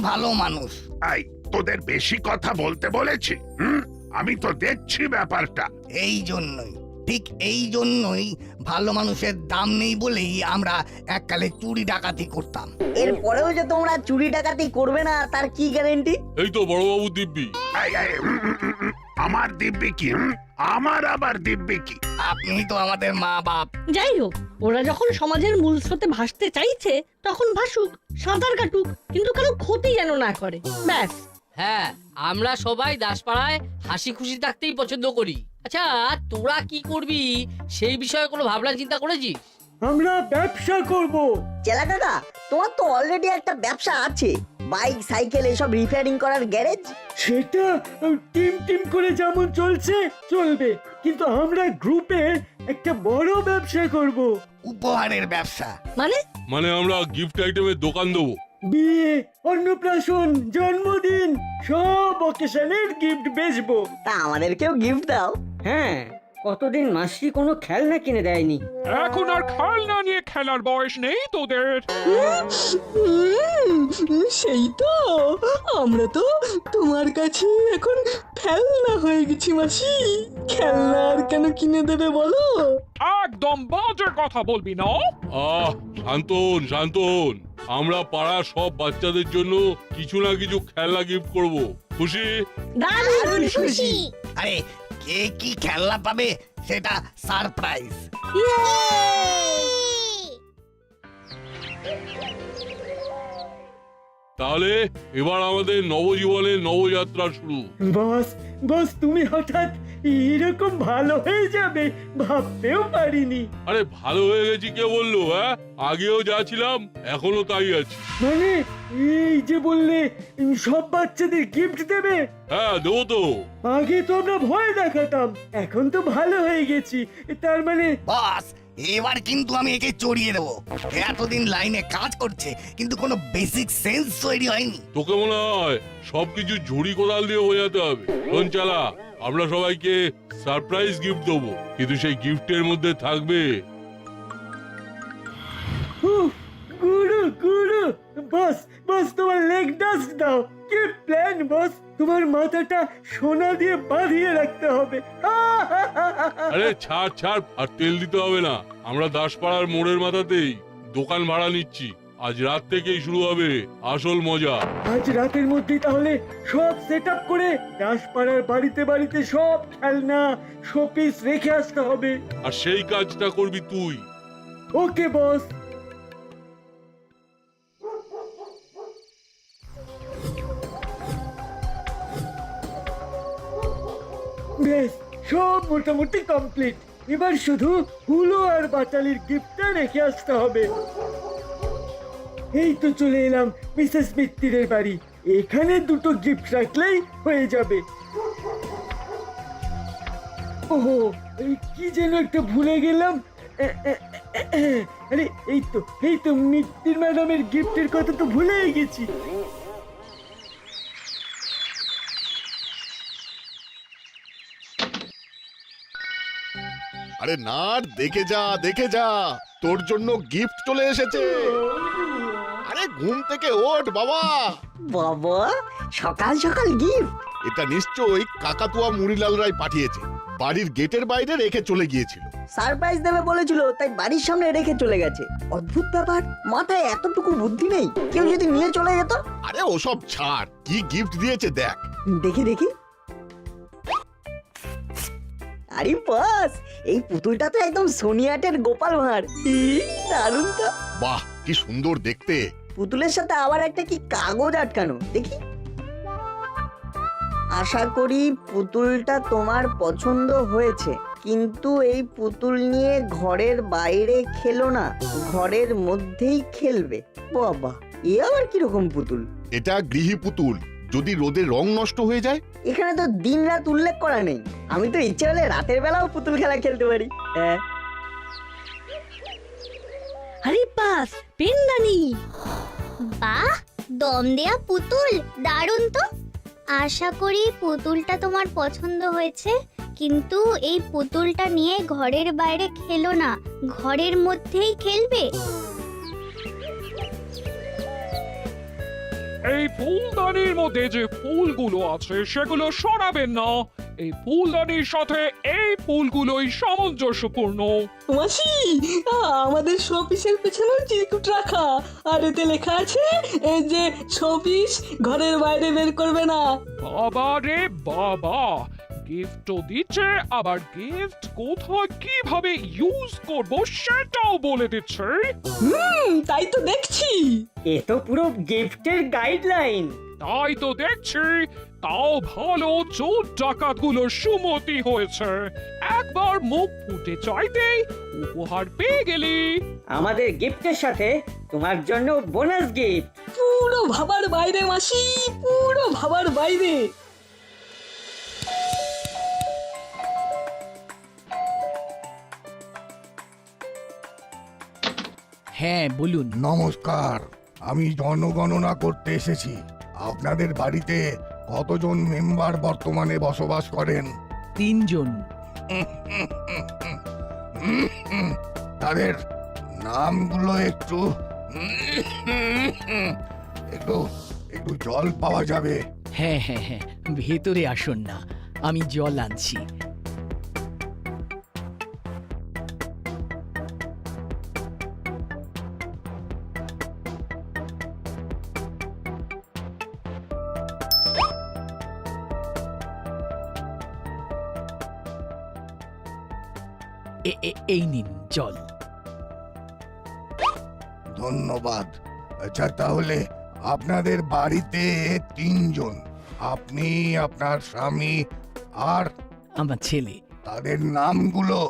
ভালো মানুষ। এই তোদের বেশি কথা বলতে বলেছি? আমি তো দেখছি ব্যাপারটা। এই জন্যই, ঠিক এই জন্যই ভালো মানুষের দাম নেই বলেই আমরা এককালে চুরি ডাকাতি করতাম। এরপরেও যে তোমরা চুরি ডাকাতি করবে না তার কি গ্যারেন্টি? এই তো বড়বাবু দিব্যি। আমার দিব্যি কি? আমার আবার দিব্যি কি? আপনি তো আমাদের মা বাপ। যাই হোক, ওরা যখন সমাজের মূল স্রোতে ভাসতে চাইছে তখন ভাসুক, সাঁতার কাটুক, কিন্তু কারো ক্ষতি যেন না করে, ব্যাস। হ্যাঁ, আমরা সবাই দাসপাড়ায় হাসি খুশি থাকতেই পছন্দ করি। আচ্ছা, তোরা কি করবি সেই বিষয়ে কোনো ভাবনা চিন্তা করেছিস? আমরা ব্যবসা করব। চেলা কাকা, তোমার তো অলরেডি একটা ব্যবসা আছে, বাইক সাইকেল এসব রিপেয়ারিং করার গ্যারেজ। সেটা টিম টিম করে যেমন চলছে চলবে, কিন্তু আমরা গ্রুপে একটা বড় ব্যবসা করব। উপহারের ব্যবসা। মানে আমরা গিফট আইটেমের দোকান দেবো। বিয়ে, অন্নপ্রাশন, জন্মদিন সব অকেশনের গিফট বেচবো। তা আমাদেরকেও গিফট দাও। হ্যাঁ, কতদিন মাসি কোনো খেলনা কিনে দেয়নি। এখন আর খেলনা নিয়ে খেলার বয়স নেই তোদের। সেই তো, আমরা তো তোমার কাছে এখন খেলনা হয়ে গেছি মাসি। খেলনা আর কেন কিনে দেবে বলো? একদম বাজে কথা বলবি না। শান্তন শান্তন, আমরা পাড়ার সব বাচ্চাদের জন্য কিছু না কিছু খেলনা গিফট করব। খুশি? দারুণ খুশি। আরে কে কি খেলনা পাবে সেটা সারপ্রাইজ। তাহলে এবার আমাদের নবজীবনের নবযাত্রা শুরু। বস, বস তুমি হঠাৎ এরকম ভালো হয়ে যাবে ভাবতেও পারিনি। আরে ভালো হয়ে গেছি কে বললো? আগেও যা ছিলাম এখনো তাই আছি। মানে এই যে বললে সব বাচ্চাদের গিফট দেবে? হ্যাঁ দেবো তো। আগে তো আমরা ভয় দেখাতাম, এখন তো ভালো হয়ে গেছি, তার মানে? বস, এবার কিন্তু আমি একে চড়িয়ে দেবো। এতদিন লাইনে কাজ করছে কিন্তু কোনো বেসিক সেন্স তৈরি হয়নি। তোকে মনে হয় সবকিছু ঝুড়ি কোদাল দিয়ে বোঝাতে হবে? শোন চালা, আমরা সবাইকে সারপ্রাইজ গিফট দেবো, কিন্তু সেই গিফটের মধ্যে থাকবে গুরু গুরু। বস, বস তোমার লেগ ডাস্ট দাও। কি প্ল্যান বস? তোমার মাথাটা সোনা দিয়ে বাঁধিয়ে রাখতে হবে। আরে ছাড় ছাড়, আর তেল দিতে হবে না। আমরা দাসপাড়ার মোড়ের মাথাতেই দোকান ভাড়া নিচ্ছি। আজ রাত থেকেই শুরু হবে আসল মজা। আজ রাতের মধ্যে তাহলে সব সেট আপ করে দাসপাড়ার বাড়িতে বাড়িতে সব খেলনা শোপিস রেখে আসতে হবে। আর সেই কাজটা করবি তুই। ওকে বস। বেশ, সব মোটামুটি কমপ্লিট। এবার শুধু হুলো আর বাটালির গিফটটা রেখে আসতে হবে। এই তো চলে এলাম মিসেস মিত্তিরের বাড়ি। এখানে দুটো গিফট রাখলেই হয়ে যাবে। ওহো, কি যেন একটা ভুলে গেলাম। আরে এই তো মিত্তির ম্যাডামের গিফটের কথা তো ভুলেই গেছি। আরে না, দেখে যা দেখে যা, তোর জন্য গিফট চলে এসেছে। আরে ঘুম থেকে ওঠ বাবা। বাবা, সকাল সকাল গিফট? এটা নিশ্চয়ই কাকাতুয়া মুড়িলাল রায় পাঠিয়েছে। বাড়ির গেটের বাইরে রেখে চলে গিয়েছিল। সারপ্রাইজ দেবে বলেছিল, তাই বাড়ির সামনে রেখে চলে গেছে। অদ্ভুত ব্যাপার, মাথায় এতটুকু বুদ্ধি নেই। কেউ যদি নিয়ে চলে যেত? আরে ওসব ছাড়, কি গিফট দিয়েছে দেখ। দেখি দেখি। আরে বস, এই পুতুলটা তো একদম সোনিয়াটের গোপাল ভাঁড়। দারুণ তো। বাহ, কি সুন্দর দেখতে। পুতুলের সাথে আবার একটা কি কাগজ আটকানো, দেখি। আশা করি পুতুলটা তোমার পছন্দ হয়েছে, কিন্তু এই পুতুল নিয়ে ঘরের বাইরে খেলো না, ঘরের মধ্যেই খেলবে। বাবা, এ আবার কিরকম পুতুল? এটা গৃহী পুতুল, যদি রোদে রং নষ্ট হয়ে যায়। এখানে তো দিন রাত উল্লেখ করা নেই। আমি তো ইচ্ছে হলে রাতের বেলাও পুতুল খেলা খেলতে পারি। হ্যাঁ। আরে বাস, পেনদানি। বাহ, দম দেয়া পুতুল, দারুণ তো। আশা করি পুতুলটা তোমার পছন্দ হয়েছে, কিন্তু এই পুতুলটা নিয়ে ঘরের বাইরে খেলো না, ঘরের মধ্যেই খেলবে। এই ফুলদানির মধ্যে যে ফুলগুলো আছে সেগুলো সরাবেন না। এই ফুলদানির সাথে এই ফুলগুলোই সামঞ্জস্যপূর্ণ। মাসি, আমাদের শোপিসের পেছনেও চিরকুট রাখা, আর এতে লেখা আছে এই যে শোপিস ঘরের বাইরে বের করবে না। বাবা রে বাবা, গিফটও দিচ্ছে, আবার গিফট কোথায় কিভাবে ইউজ করব সেটাও বলে দিচ্ছে। তাই তো দেখছি। এ তো পুরো গিফটের গাইডলাইন। তাই তো দেখছি, তাও ভালো চোর ডাকাত গুলো সুমতি হয়েছে। একবার মুখ ফুটে চাইতেই উপহার পেয়ে গেলি। আমাদের গিফটের সাথে তোমার জন্য বোনাস গিফট। পুরো ভাবার বাইরে মাসি, পুরো ভাবার বাইরে। হ্যাঁ বলুন। নমস্কার, আমি জনগণনা করতে এসেছি। আপনাদের বাড়িতে কতজন মেম্বার বর্তমানে বসবাস করেন? 3 জন। তাদের নামগুলো একটু একটু একটু জল পাওয়া যাবে? হ্যাঁ হ্যাঁ হ্যাঁ, ভেতরে আসুন না, আমি জল আনছি। এই নিন জল। ধন্যবাদ। আচ্ছা, তাহলে আপনাদের বাড়িতে 3 জন, আপনি, আপনার স্বামী আর আমার ছেলে। তাদের নামগুলো?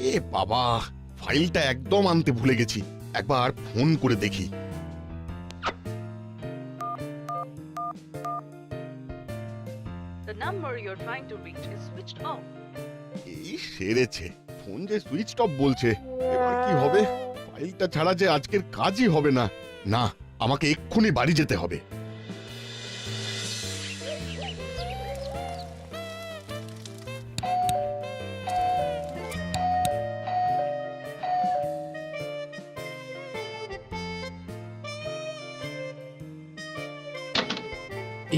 এ বাবা, ফাইলটা একদম আনতে ভুলে গেছি, একবার ফোন করে দেখি। এই সেরেছে, ফোন যে সুইচড অফ বলছে। এবার কি হবে? ফাইলটা ছাড়া যে আজকের কাজই হবে না। না, আমাকে এক্ষুনি বাড়ি যেতে হবে।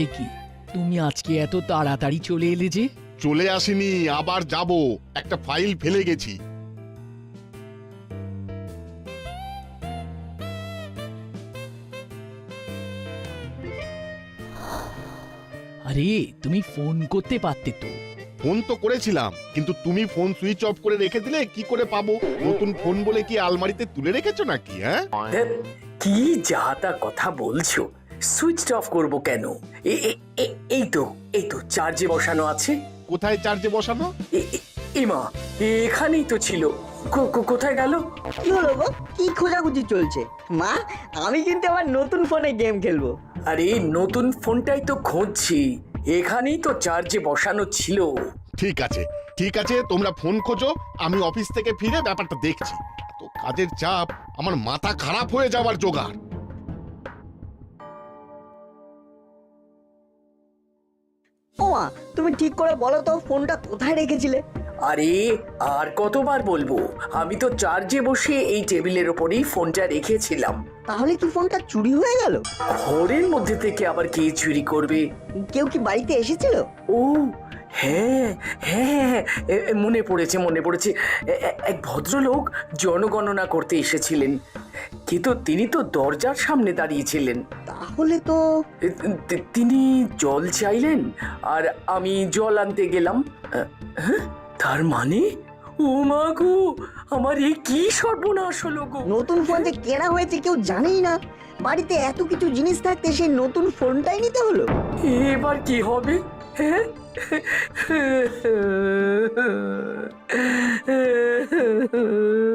এ কি, তুমি আজকে এত তাড়াতাড়ি চলে এলে যে? চলে আসিনি, আবার যাব। একটা ফাইল ফেলে গেছি। আরে তুমি ফোন করতে পারতে তো। ফোন তো করেছিলাম, কিন্তু তুমি ফোন সুইচ অফ করে রেখে দিলে কি করে পাবো? নতুন ফোন বলে কি আলমারিতে তুলে রেখেছো নাকি? হ্যাঁ, কি যা তা কথা বলছো? সুইচ অফ করব কেন? এই তো চার্জে বসানো আছে। কোথায় চার্জে বসানো? এমা, এখানেই তো ছিল। কোথায় গেল? কি হলো গো? কি খোঁজাখুঁজি চলছে? মা, আমি কিন্তু আমার নতুন ফোনে গেম খেলবো। আরে নতুন ফোনটাই তো খুঁজছি, এখানেই তো চার্জে বসানো ছিল। ঠিক আছে ঠিক আছে, তোমরা ফোন খোঁজো, আমি অফিস থেকে ফিরে ব্যাপারটা দেখছি। এত কাজের চাপ, আমার মাথা খারাপ হয়ে যাওয়ার জোগাড়। ও মা, তুমি ঠিক করে বলো তো ফোনটা কোথায় রেখেছিলে? আরে আর কতবার বলবো, আমি তো চার্জে বসে এই টেবিলের ওপরেই ফোনটা রেখেছিলাম। তাহলে কি ফোনটা চুরি হয়ে গেল? ঘরের মধ্যে থেকে আবার কে চুরি করবে? কেউ কি বাড়িতে এসেছিল? ও হ্যাঁ হ্যাঁ, মনে পড়েছে। এক ভদ্রলোক জনগণনা করতে এসেছিলেন, কিন্তু তিনি তো দরজার সামনে দাঁড়িয়েছিলেন। তাহলে তো তিনি জল চাইলেন, আর আমি জল আনতে গেলাম। তার মানে, ও মা গো, আমার এই কি সর্বনাশ হলো গো! নতুন ফোন যে কেনা হয়েছে কেউ জানেই না। বাড়িতে এত কিছু জিনিস থাকতে সেই নতুন ফোনটাই নিতে হলো। এবার কি হবে? হ্যাঁ,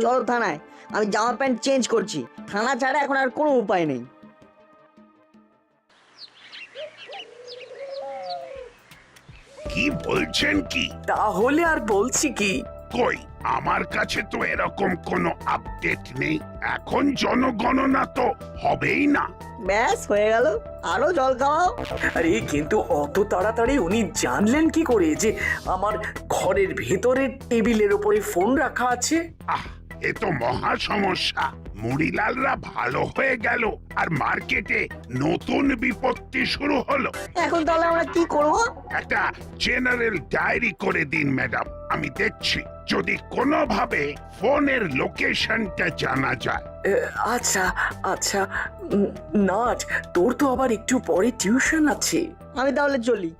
চলো থানায়, আমি জামা প্যান্ট চেঞ্জ করছি। থানা ছাড়া এখন আর কোনো উপায় নেই। কি বলছেন কি? তাহলে আর বলছি কি? কই, আমার কাছে তো এরকম কোনো আপডেট নেই। এখন জনগণনা তো হবেই না। ব্যাস হয়ে গেল, আরো জল খাওয়াও। আরে কিন্তু অত তাড়াতাড়ি উনি জানলেন কি করে যে আমার ঘরের ভেতরের টেবিলের উপরে ফোন রাখা আছে? এ তো মহা সমস্যা। মুড়িলালরা ভালো হয়ে গেল আর মার্কেটে নতুন বিপত্তি শুরু হলো। এখন তাহলে আমরা কি করব? একটা জেনারেল ডায়েরি করে দিন ম্যাডাম, আমি দেখছি যদি কোনোভাবে ফোনের লোকেশনটা জানা যায়। আচ্ছা আচ্ছা, নাচ, তোর তো আবার একটু পরে টিউশন আছে। আমি তাহলে চলি।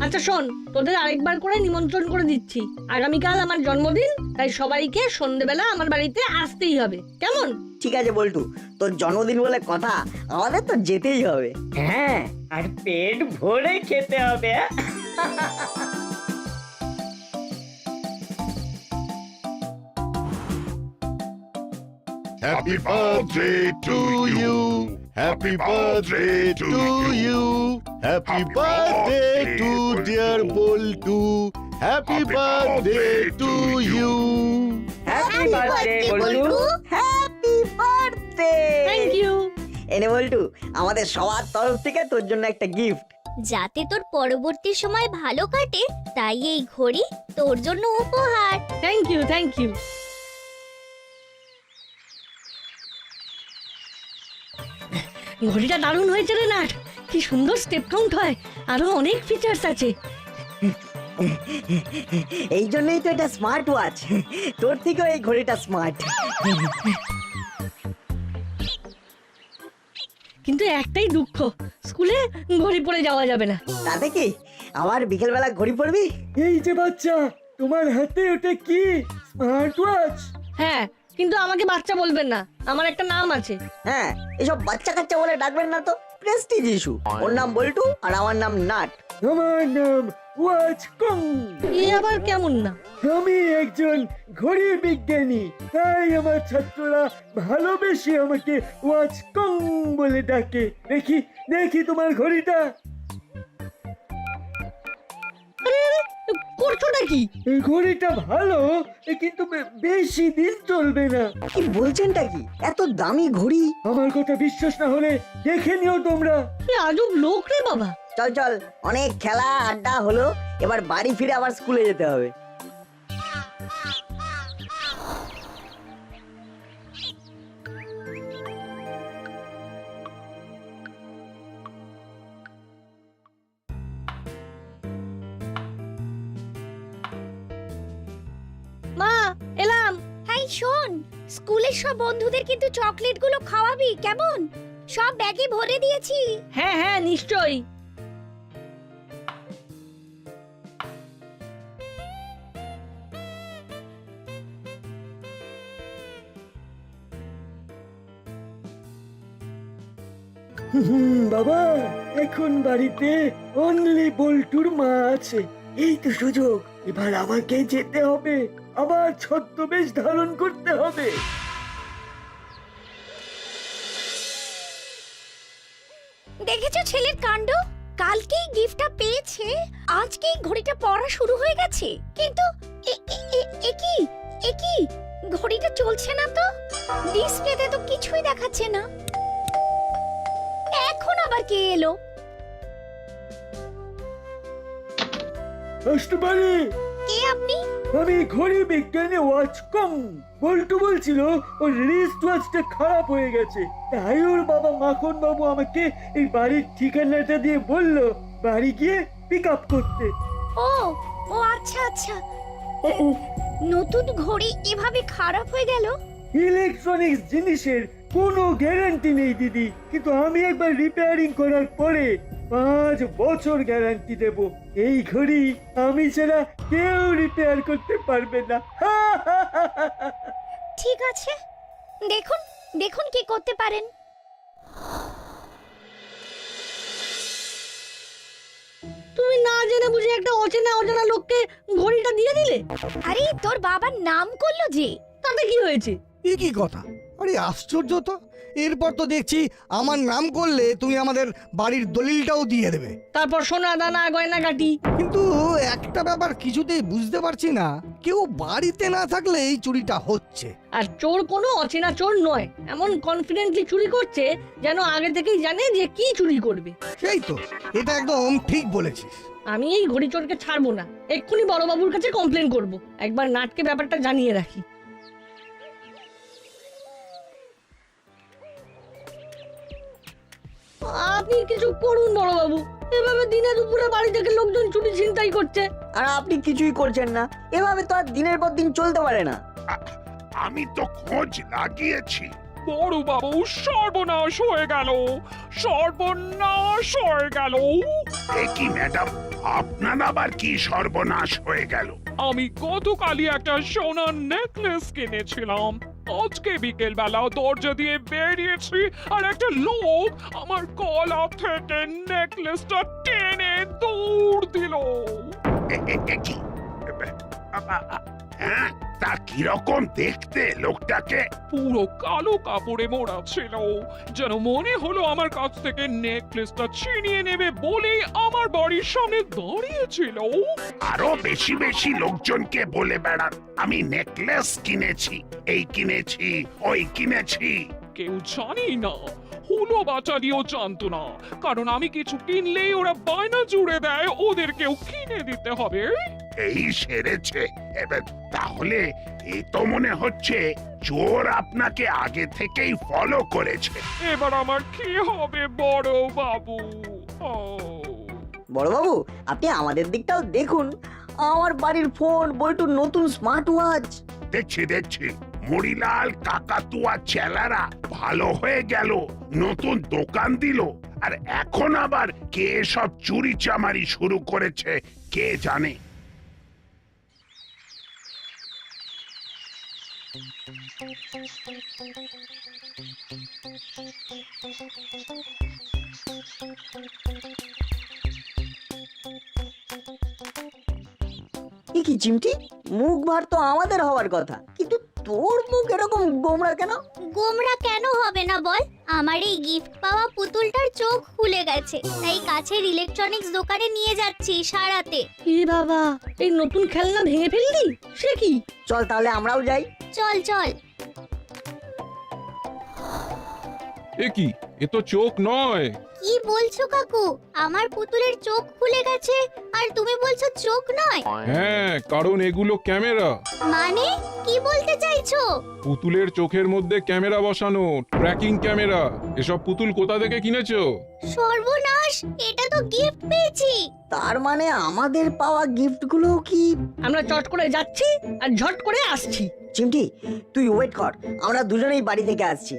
আচ্ছা শোন, তোদের আরেকবার করে নিমন্ত্রণ করে দিচ্ছি। আগামীকাল আমার জন্মদিন, তাই সবাইকে সন্ধেবেলা আমার বাড়িতে আসতেই হবে, কেমন? ঠিক আছে বল্টু, তোর জন্মদিন বলে কথা, আমাদের তো যেতেই হবে। হ্যাঁ, আর পেট ভরে খেতে হবে। Happy birthday to you. Happy birthday to you. Happy birthday to dear Boltu. Happy birthday to you. Happy birthday Boltu. Happy birthday. Thank you. এনে বল্টু, আমাদের সবার তরফ থেকে তোর জন্য একটা গিফট। যাতে তোর পরবর্তী সময় ভালো কাটে তাই এই ঘড়ি তোর জন্য উপহার। Thank you, thank you. ঘড়িটা দারুণ হয়েছে রে নাট, কি সুন্দর স্টেপ কাউন্ট হয়, আরো অনেক ফিচার্স আছে। এই জন্যই তো এটা স্মার্ট ওয়াচ। তোর থেকেও এই ঘড়িটা স্মার্ট। কিন্তু একটাই দুঃখ, স্কুলে ঘড়ি পরে যাওয়া যাবে না। তাতে কি, আবার বিকেলবেলা ঘড়ি পরবি? এই যে বাচ্চা, তোমার হাতে ওটা কি? Smart watch? হ্যাঁ, কিন্তু আমাকে বাচ্চা বলবেন না, আমার একটা নাম আছে। হ্যাঁ, এসব বাচ্চা কাচ্চা বলে ডাকবেন না তো, প্রেস্টিজ ইস্যু। ওর নাম বল্টু আর আমার নাম নাট। আমার নাম ওয়াচ কং। এ আবার কেমন না? আমি একজন ঘড়ি বিজ্ঞানী, তাই আমার ছাত্ররা ভালোবেসে আমাকে ওয়াচ কং বলে ডাকে। দেখি দেখি তোমার ঘড়িটা। করছোটা কি? এই ঘড়িটা ভালো, কিন্তু বেশি দিন চলবে না। কি বলছেনটা কি? এত দামি ঘড়ি? আমার কথা বিশ্বাস না হলে দেখে নিও তোমরা। কি আজব লোক রে বাবা। চল চল, অনেক খেলা আড্ডা হলো, এবার বাড়ি ফিরে আবার স্কুলে যেতে হবে। মা, এলাম। হাই শোন, স্কুলের সব বন্ধুদের কিন্তু চকলেটগুলো খাওয়াবি, কেমন? সব ব্যাগে ভরে দিয়েছি। হ্যাঁ হ্যাঁ, নিশ্চয়ই। বাবা, এখন বাড়িতে অনলি বল্টুর মা আছে। এই তো সুযোগ, এবার আমাকে যেতে হবে, আবার ছদ্মবেশ ধারণ করতে হবে। দেখেছো ছেলের কাণ্ড? কালকেই গিফটটা পেয়েছে, আজকেই ঘড়িটা পরা শুরু হয়ে গেছে। কিন্তু এ কি ঘড়িটা চলছে না তো, ডিসপ্লেতে তো কিছুই দেখাচ্ছে না। এখন আবার কে এলো? আসতে পারি? কে আপনি? আমি ঘড়ি বিজ্ঞানী ওয়াচ কম। বল্টু বলছিল ওর রিস্ট ওয়াচটা খারাপ হয়ে গেছে, তাই ওর বাবা মাখন বাবু আমাকে এই বাড়ির ঠিকানাটা দিয়ে বলল বাড়ি গিয়ে পিক আপ করতে। ও ও আচ্ছা আচ্ছা, নতুন ঘড়ি এভাবে খারাপ হয়ে গেল? ইলেকট্রনিক্স জিনিসের কোনো গ্যারান্টি নেই দিদি, কিন্তু আমি একবার রিপেয়ারিং করার পরে 5 বছর গ্যারান্টি দেব। এই ঘড়ি আমি ছাড়া কেউ রিপেয়ার করতে পারবে না। ঠিক আছে, দেখুন দেখুন কি করতে পারেন। তুমি না জেনে বুঝে একটা অচেনা অজানা লোককে ঘড়িটা দিয়ে দিলে। আরে তোর বাবার নাম করলো যে, তাতে কি হয়েছে? এ কি কথা? আরে আশ্চর্য তো, এরপর তো দেখছি আমার নাম করলে তুমি আমাদের বাড়ির দলিলটাও দিয়ে দেবে। তারপর সোনা দানা গয়না গাটি। কিন্তু একটা ব্যাপার কিছুতেই বুঝতে পারছি না, কেউ বাড়িতে না থাকলে এই চুরিটা হচ্ছে। আর চোর কোনো অচেনা চোর নয়, এমন কনফিডেন্টলি চুরি করছে যেন আগে থেকেই জানে যে কি চুরি করবে। সেই তো, এটা একদম ঠিক বলেছিস। আমি এই ঘড়ি চোরকে ছাড়বো না, এক্ষুনি বড়বাবুর কাছে কমপ্লেন করব। একবার নাটকে ব্যাপারটা জানিয়ে রাখি। আপনি কিছু করুন বড়বাবু, এভাবে দিনে দুপুরে বাড়ি থেকে লোকজন চুরি ছিনতাই করছে। আর আপনি কিছুই করছেন না, এভাবে তো আর দিনের পর দিন চলতে পারে না। আমি তো খোঁজ লাগিয়েছি। বড় বাবু, সর্বনাশ হয়ে গেল, সর্বনাশ হয়ে গেল। এ কি ম্যাডাম, আপনার আবার কি সর্বনাশ হয়ে গেল? আমি গতকালই একটা সোনার নেকলেস কিনেছিলাম। আজকে বিকেল বেলা দরজা দিয়ে বেরিয়েছি আর একটা লোক আমার গলা থেকে নেকলেসটা টেনে দৌড় দিল। কি? হ্যাঁ, তা কিরকম দেখতে লোকটাকে? পুরো কালো কাপড়ে মোড়া ছিল, যেন মনে হলো আমার কাছ থেকে নেকলেসটা ছিনিয়ে নেবে বলেই আমার বাড়ির সামনে দাঁড়িয়েছিল। আরো বেশি বেশি লোকজনকে বলে বেড়ান আমি নেকলেস কিনেছি, এই কিনেছি, ওই কিনেছি। কেউ জানি না, হুলো বাচালিও জানতো না, কারণ আমি কিছু কিনলেই ওরা বায়না জুড়ে দেয় ওদেরকেও কিনে দিতে হবে। এই সেরেছে। এবার তাহলে এই তো মনে হচ্ছে চোর আপনাকে আগে থেকেই ফলো করেছে। এবার আমার কি হবে বড় বাবু? বড়বাবু, আপনি আমাদের দিকটাও দেখুন। আমার বাড়ির ফোন, বল্টুর নতুন স্মার্ট ওয়াচ। দেখছি দেখছি, মরিলাল কাকাতুয়া চেলারা ভালো হয়ে গেল, নতুন দোকান দিল, আর এখন আবার কে সব চুরি চামারি শুরু করেছে কে জানে। কি চিমটি, মুখ ভার তো আমাদের হওয়ার কথা, কিন্তু তোর মুখ এরকম গোমড়া কেন? গোমরা কেন হবে না বল? আমার এই গিফট পাওয়া পুতুলটার চোখ খুলে গেছে, তাই কাছের ইলেকট্রনিক্স দোকানে নিয়ে যাচ্ছি সারাতে। এ বাবা, এই নতুন খেলনা ভেঙে ফেললি? সে কি? চল তাহলে আমরাও যাই। চল চল। এ কি, এ তো চোখ নয়। কি বলছো কাকু? আমার পুতুলের চোখ খুলে গেছে আর তুমি বলছো চোখ নয়? হ্যাঁ, কারণ এগুলো ক্যামেরা। মানে কি বলতে চাইছো? পুতুলের চোখের মধ্যে ক্যামেরা বসানো, ট্র্যাকিং ক্যামেরা। এসব পুতুল কোথা থেকে কিনেছো? সর্বনাশ, এটা তো গিফট পেয়েছি। তার মানে আমাদের পাওয়া গিফটগুলো কি? আমরা চট করে যাচ্ছি আর ঝট করে আসছি। চিমটি, তুই ওয়েট কর, আমরা দুজনেই বাড়ি থেকে আসছি।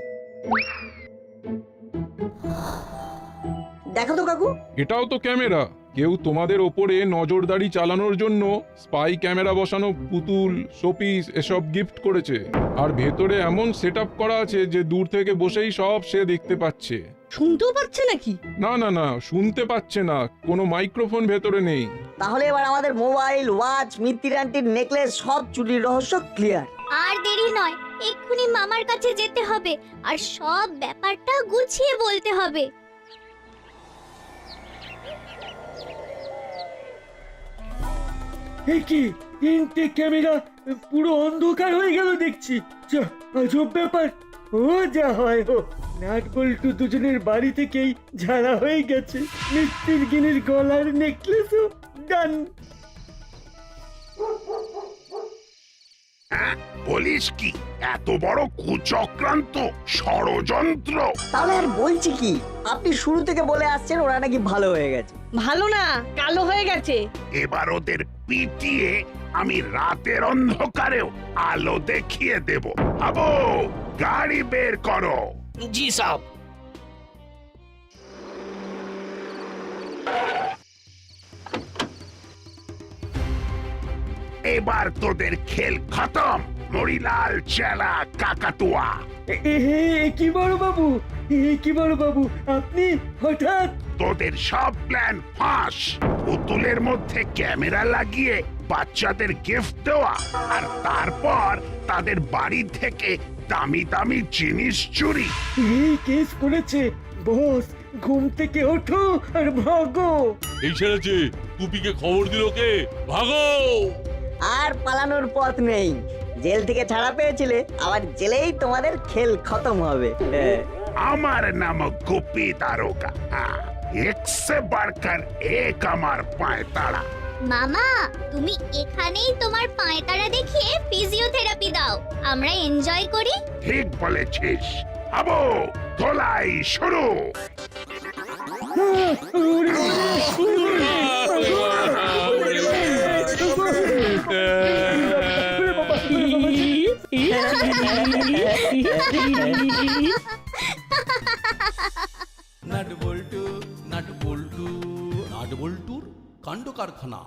দেখো তো কাকু, এটাও তো ক্যামেরা। কেউ তোমাদের ওপরে নজরদারি চালানোর জন্য স্পাই ক্যামেরা বসানো পুতুল, শোপিস এসব গিফট করেছে। আর ভেতরে এমন সেটআপ করা আছে যে দূর থেকে বসেই সব সে দেখতে পাচ্ছে। শুনতেও পাচ্ছে নাকি? না না না, শুনতে পাচ্ছে না, কোনো মাইক্রোফোন ভেতরে নেই। তাহলে এবার আমাদের মোবাইল, ওয়াচ, মিত্তির আন্টির নেকলেস সব চুরির রহস্য ক্লিয়ার। আর দেরি নয়, এক্ষুনি মামার কাছে যেতে হবে আর সব ব্যাপারটা গুছিয়ে বলতে হবে। কি তিনটে ক্যামেরা পুরো অন্ধকার হয়ে গেল দেখছি। যা আজব ব্যাপার। ও যা হয় হোক, নাট বল্টু দুজনের বাড়ি থেকেই ঝাড়া হয়ে গেছে। মিষ্টির গিনির গলার নেকলেসও ডান। বলিস কি, এত বড় কুচক্রান্ত, ষড়যন্ত্র? তাহলে আর বলছি কি, আপনি শুরু থেকে বলে আসছেন ওরা নাকি ভালো হয়ে গেছে। ভালো না, কালো হয়ে গেছে। এবার ওদের পিটিয়ে আমি রাতের অন্ধকারেও আলো দেখিয়ে দেব। আবো, গাড়ি বের করো। জি সাহেব। এবার তোদের খেল খতম, মরিলাল চেলা কাকাতুয়া। কি বড় বাবু, কি বড় বাবু, আপনি হঠাৎ? তোদের সব প্ল্যান ফাঁস। পুতুলের মধ্যে ক্যামেরা লাগিয়ে বাচ্চাদের গিফট দেওয়া আর তারপর তাদের বাড়ি থেকে দামি দামি জিনিস চুরি। এই কেস করেছে বস, ঘুম থেকে ওঠো আর ভাগো। এই ছেড়েছে, টুপিকে খবর দিল কে? ভাগো! আর পালানোর পথ নেই। জেল থেকে ছাড়া পেয়েছিলে, আবার জেলেই তোমাদের খেল খতম হবে। আমার নাম গোপী দারোগা। এক সে বাড়কর এক আমার পায় তাড়া। মামা তুমি এখানেই তোমার পায়তারা দেখিয়ে ফিজিওথেরাপি দাও, আমরা এনজয় করি। ঠিক বলেছিস। আবো ধোলাই শুরু। নাট বল্টু, নাট বল্টু, নাট বল্টুর কাণ্ড কারখানা।